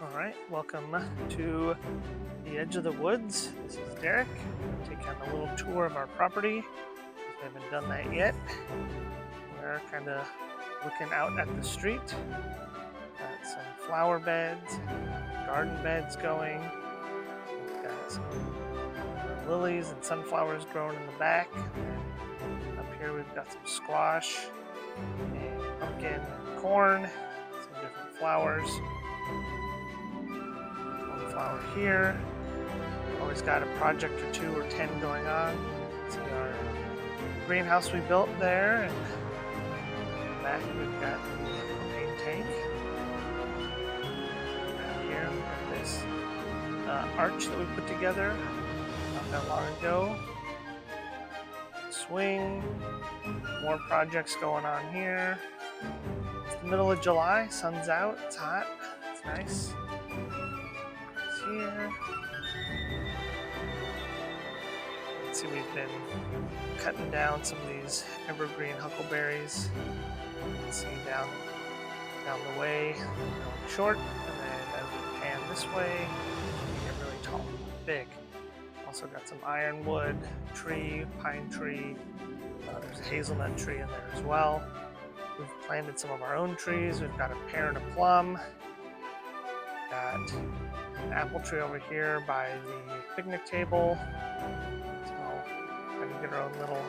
Alright, welcome to the edge of the woods. This is Derek. I'm taking a little tour of our property. We haven't done that yet. We're kind of looking out at the street. Got some flower beds, garden beds going. We've got some lilies and sunflowers growing in the back. And up here we've got some squash and pumpkin and corn, some different flowers. Flower here. Always got a project or 2 or 10 going on. See our greenhouse we built there, and in the back we've got the propane tank. Down here we've got this arch that we put together not that long ago. Swing. More projects going on here. It's the middle of July. Sun's out. It's hot. It's nice. Here. Let's see, we've been cutting down some of these evergreen huckleberries. You can see down the way, going short, and then as we pan this way, they get really tall, big. Also got some ironwood tree, pine tree. There's a hazelnut tree in there as well. We've planted some of our own trees. We've got a pear and a plum. Got an apple tree over here by the picnic table. So trying to get our own little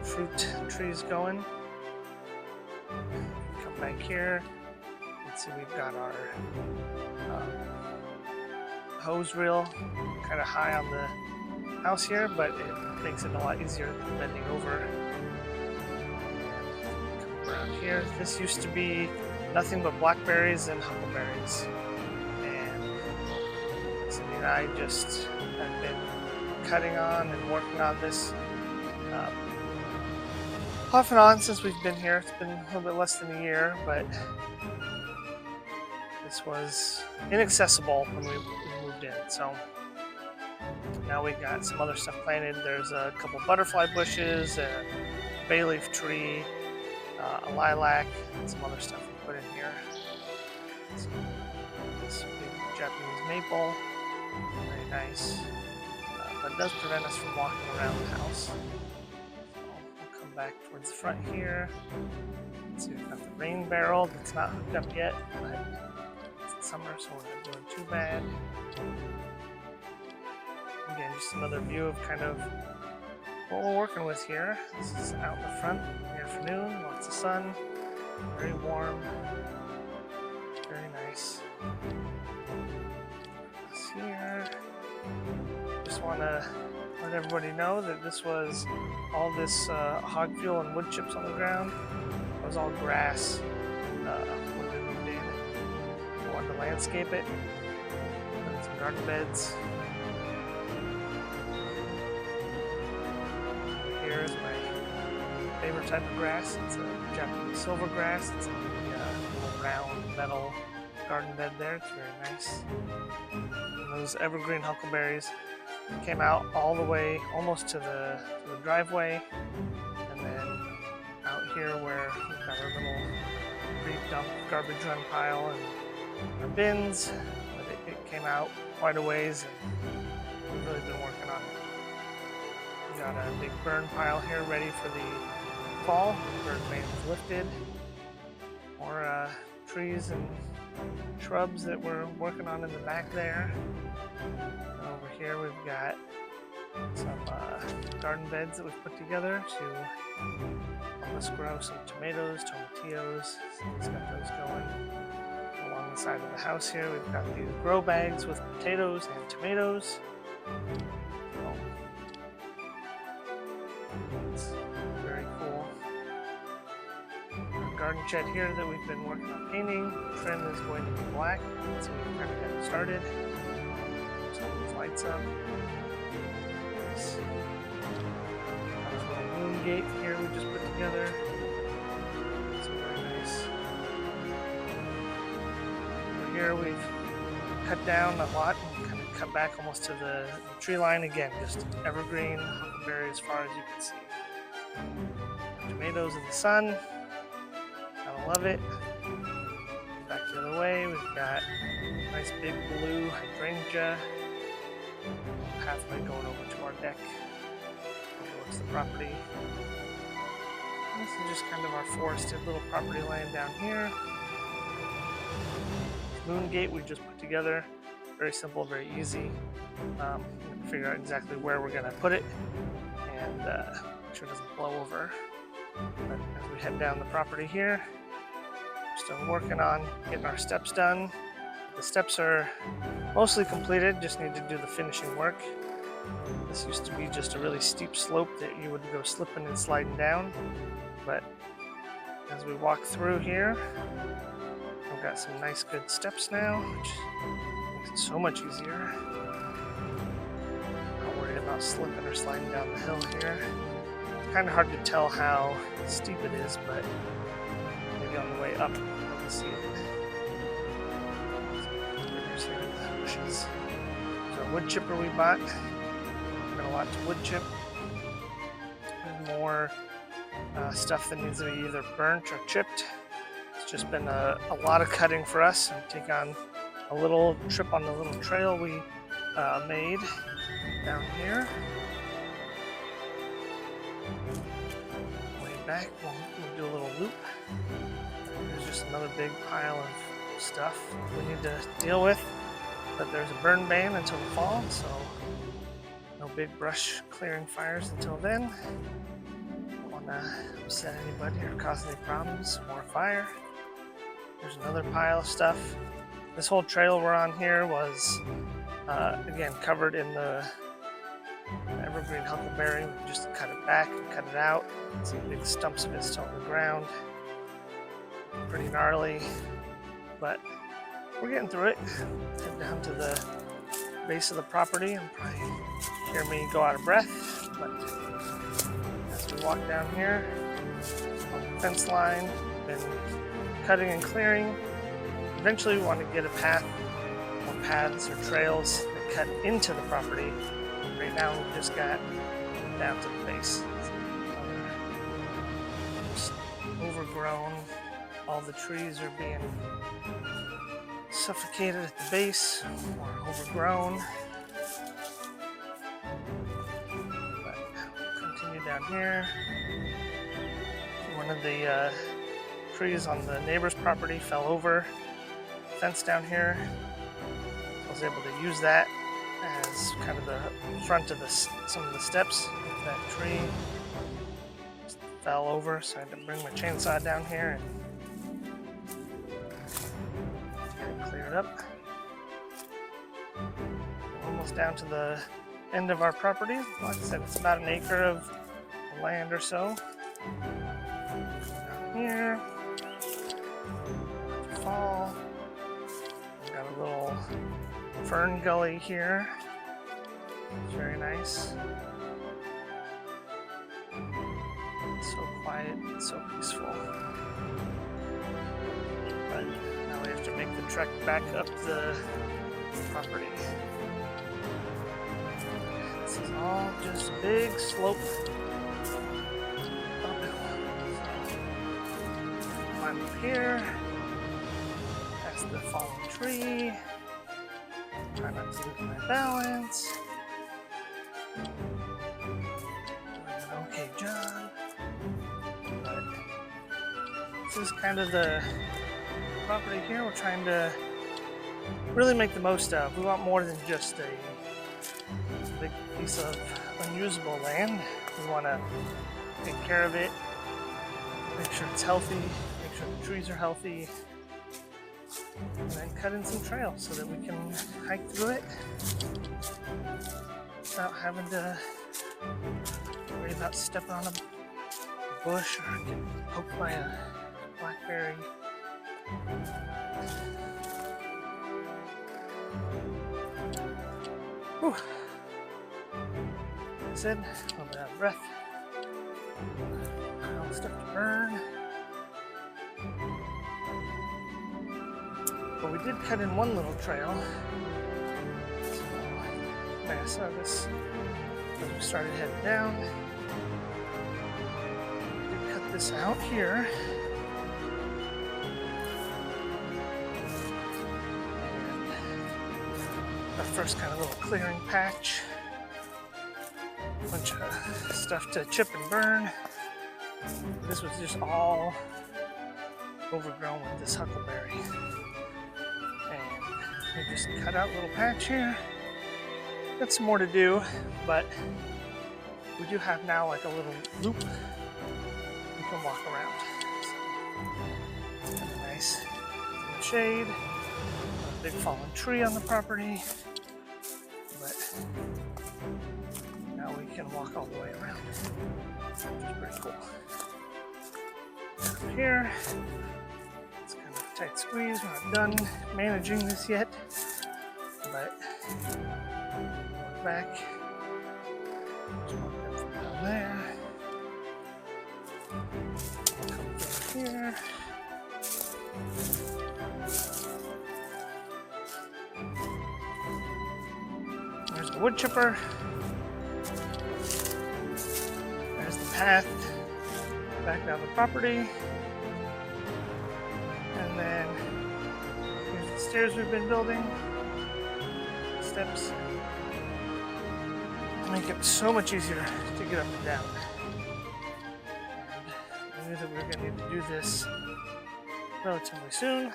fruit trees going. Come back here. Let's see, we've got our hose reel kind of high on the house here, but it makes it a lot easier than bending over. Come around here. This used to be nothing but blackberries and huckleberries. I just have been cutting on and working on this off and on since we've been here. It's been a little bit less than a year, but this was inaccessible when we moved in. So now we've got some other stuff planted. There's a couple butterfly bushes, a bay leaf tree, a lilac, and some other stuff we put in here. So this big Japanese maple. Very nice, but it does prevent us from walking around the house. So we'll come back towards the front here. Let's see, we've got the rain barrel that's not hooked up yet, but it's summer, so we're not doing too bad. Again, just another view of kind of what we're working with here. This is out in the front in the afternoon, lots of sun, very warm, very nice. Here. Just want to let everybody know that this was all this hog fuel and wood chips on the ground. It was all grass when we moved in. I wanted to landscape it. Put some garden beds. Here is my favorite type of grass. It's a Japanese silver grass. It's a little round metal garden bed there. It's very nice. Those evergreen huckleberries came out all the way almost to the driveway, and then out here where we've got our little pre-dump garbage run pile and our bins, but it came out quite a ways, and we've really been working on it. We got a big burn pile here ready for the fall. The burn ban is lifted. More trees and shrubs that we're working on in the back there. And over here we've got some garden beds that we've put together to help us grow some tomatoes, tomatillos. So we've got those going. Along the side of the house here we've got these grow bags with potatoes and tomatoes. So, it's very cool. Garden shed here that we've been working on painting. The trim is going to be black, so we kind of got it started. Turn these lights up. Nice. There's a little moon gate here we just put together. It's very nice. Over here we've cut down a lot and kind of cut back almost to the tree line again. Just evergreen huckleberry as far as you can see. Tomatoes in the sun. Gotta love it. Back the other way, we've got a nice nice big blue hydrangea. Pathway going over to our deck. Overlooks the property. This is just kind of our forested little property line down here. Moon gate we just put together. Very simple, very easy. Figure out exactly where we're going to put it and make sure it doesn't blow over. But as we head down the property here, we're still working on getting our steps done. The steps are mostly completed, just need to do the finishing work. This used to be just a really steep slope that you would go slipping and sliding down, but as we walk through here, we've got some nice good steps now, which makes it so much easier. Not worried about slipping or sliding down the hill here. It's kind of hard to tell how steep it is, but maybe on the way up you'll see it. Here in the bushes. So wood chipper we bought. Got a lot to wood chip. And more stuff that needs to be either burnt or chipped. It's just been a lot of cutting for us, and take on a little trip on the little trail we made down here. Way back, we'll do a little loop. There's just another big pile of stuff we need to deal with, but there's a burn ban until the fall, so no big brush clearing fires until then. Don't want to upset anybody or cause any problems. More fire. There's another pile of stuff. This whole trail we're on here was again covered in the evergreen huckleberry. We just cut it back and cut it out. See big stumps of it still on the ground. Pretty gnarly, but we're getting through it. Head down to the base of the property and probably hear me go out of breath, but as we walk down here on the fence line, been cutting and clearing. Eventually we want to get a path or paths or trails that cut into the property. Right now we just got down to the base. Just overgrown. All the trees are being suffocated at the base or overgrown. But we'll continue down here. One of the trees on the neighbor's property fell over. Fence down here. I was able to use that as kind of the front of some of the steps. That tree just fell over, so I had to bring my chainsaw down here and clear it up. Almost down to the end of our property. Like I said, it's about an acre of land or so. Down here, fall. We've got a little fern gully here. It's very nice. It's so quiet, it's so peaceful. But now we have to make the trek back up the property. This is all just a big slope uphill. So, climb up here, past the fallen tree. Try not to lose my balance. Okay, John. But this is kind of the property here we're trying to really make the most of. We want more than just a big piece of unusable land. We want to take care of it, make sure it's healthy, make sure the trees are healthy, and then cut in some trails so that we can hike through it without having to worry about stepping on a bush or getting poked by a blackberry. Whew. Like I said, a little bit out of breath. All the stuff to burn. But we did cut in one little trail. So I saw this as we started heading down. We did cut this out here. And our first kind of little clearing patch. A bunch of stuff to chip and burn. This was just all overgrown with this huckleberry. And we just cut out a little patch here. Got some more to do, but we do have now like a little loop you can walk around. So, kind of nice in the shade. A big fallen tree on the property, but now we can walk all the way around, which is pretty cool. Up here, it's kind of a tight squeeze. We're not done managing this yet, but back. Just walk up from down there. Come through here. There's the wood chipper. There's the path back down the property. And then here's the stairs we've been building. Steps. Make it so much easier to get up and down. And I knew that we were going to need to do this relatively soon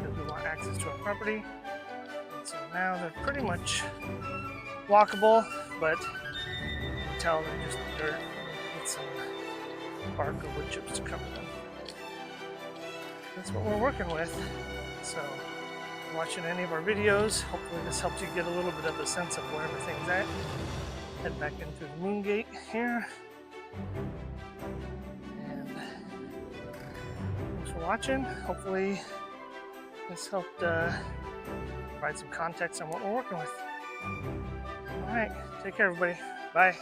because we want access to our property. And so now they're pretty much walkable, but you can tell they're just dirt with some bark or wood chips to cover them. That's what we're working with. So, if you're watching any of our videos, hopefully this helps you get a little bit of a sense of where everything's at. Head back in through the moon gate here. And thanks for watching. Hopefully this helped provide some context on what we're working with. Alright, take care everybody. Bye.